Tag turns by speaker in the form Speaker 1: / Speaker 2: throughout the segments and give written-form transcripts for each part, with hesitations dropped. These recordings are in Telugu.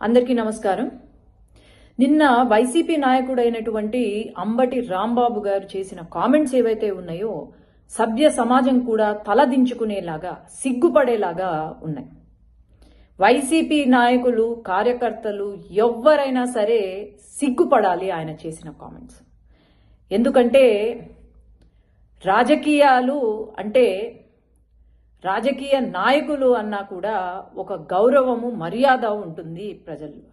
Speaker 1: అందరికీ నమస్కారం. నిన్న వైసీపీ నాయకుడైనటువంటి అంబటి రాంబాబు గారు చేసిన కామెంట్స్ ఏవైతే ఉన్నాయో సభ్య సమాజం కూడా తలదించుకునేలాగా సిగ్గుపడేలాగా ఉన్నాయి. వైసీపీ నాయకులు కార్యకర్తలు ఎవ్వరైనా సరే సిగ్గుపడాలి ఆయన చేసిన కామెంట్స్. ఎందుకంటే రాజకీయాలు అంటే రాజకీయ నాయకులు అన్నా కూడా ఒక గౌరవము మర్యాద ఉంటుంది ప్రజల్లో.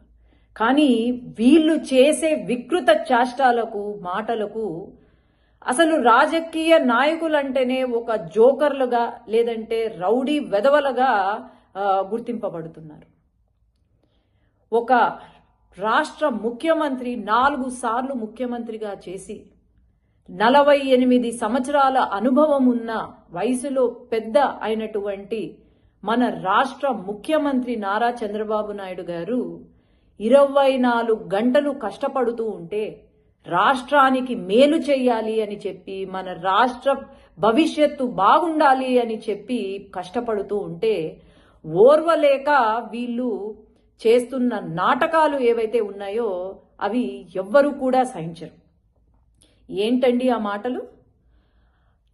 Speaker 1: కానీ వీళ్ళు చేసే వికృత చేష్టాలకు మాటలకు అసలు రాజకీయ నాయకులంటేనే ఒక జోకర్లుగా లేదంటే రౌడీ వెధవలుగా గుర్తింపబడుతున్నారు. ఒక రాష్ట్ర ముఖ్యమంత్రి 4 సార్లు ముఖ్యమంత్రిగా చేసి 48 సంవత్సరాల అనుభవం ఉన్న వయసులో పెద్ద అయినటువంటి మన రాష్ట్ర ముఖ్యమంత్రి నారా చంద్రబాబు నాయుడు గారు 24 గంటలు కష్టపడుతూ ఉంటే రాష్ట్రానికి మేలు చేయాలి అని చెప్పి మన రాష్ట్ర భవిష్యత్తు బాగుండాలి అని చెప్పి కష్టపడుతూ ఉంటే ఓర్వలేక వీళ్ళు చేస్తున్న నాటకాలు ఏవైతే ఉన్నాయో అవి ఎవ్వరూ కూడా సహించరు. ఏంటండి ఆ మాటలు?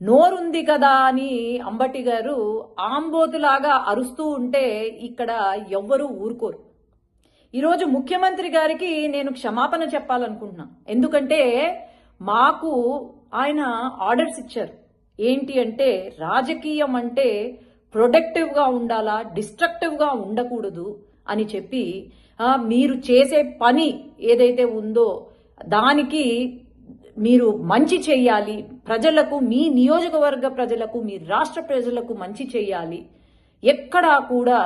Speaker 1: నోరుంది కదా అని అంబటి గారు ఆంబోతులాగా అరుస్తూ ఉంటే ఇక్కడ ఎవ్వరూ ఊరుకోరు. ఈరోజు ముఖ్యమంత్రి గారికి నేను క్షమాపణ చెప్పాలనుకుంటున్నా. ఎందుకంటే మాకు ఆయన ఆర్డర్స్ ఇచ్చారు. ఏంటి అంటే రాజకీయం అంటే ప్రొడక్టివ్గా ఉండాలా, డిస్ట్రక్టివ్గా ఉండకూడదు అని చెప్పి మీరు చేసే పని ఏదైతే ఉందో దానికి మీరు మంచి చెయ్యాలి, ప్రజలకు మీ నియోజకవర్గ ప్రజలకు మీ రాష్ట్ర ప్రజలకు మంచి చెయ్యాలి, ఎక్కడా కూడా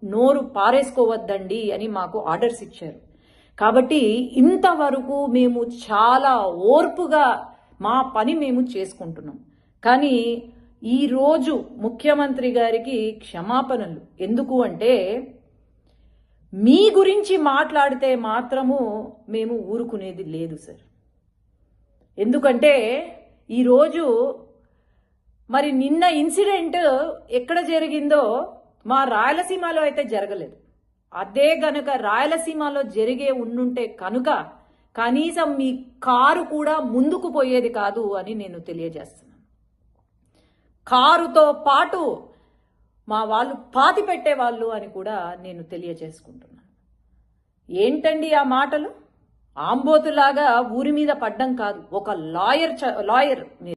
Speaker 1: నోరు పారేసుకోవద్దండి అని మాకు ఆర్డర్స్ ఇచ్చారు. కాబట్టి ఇంతవరకు మేము చాలా ఓర్పుగా మా పని మేము చేసుకుంటున్నాం. కానీ ఈరోజు ముఖ్యమంత్రి గారికి క్షమాపణలు ఎందుకు అంటే మీ గురించి మాట్లాడితే మాత్రము మేము ఊరుకునేది లేదు సార్. ఎందుకంటే ఈరోజు మరి నిన్న ఇన్సిడెంట్ ఎక్కడ జరిగిందో మా రాయలసీమలో అయితే జరగలేదు. అదే గనుక రాయలసీమలో జరిగే ఉండుంటే కనుక కనీసం మీ కారు కూడా ముందుకు పోయేది కాదు అని నేను తెలియజేస్తున్నాను. కారుతో పాటు మా వాళ్ళు పాతి పెట్టేవాళ్ళు అని కూడా నేను తెలియజేసుకుంటున్నాను. ఏంటండి ఆ మాటలు? ఆంబోతులాగా ఊరి మీద పడ్డం కాదు. ఒక లాయర్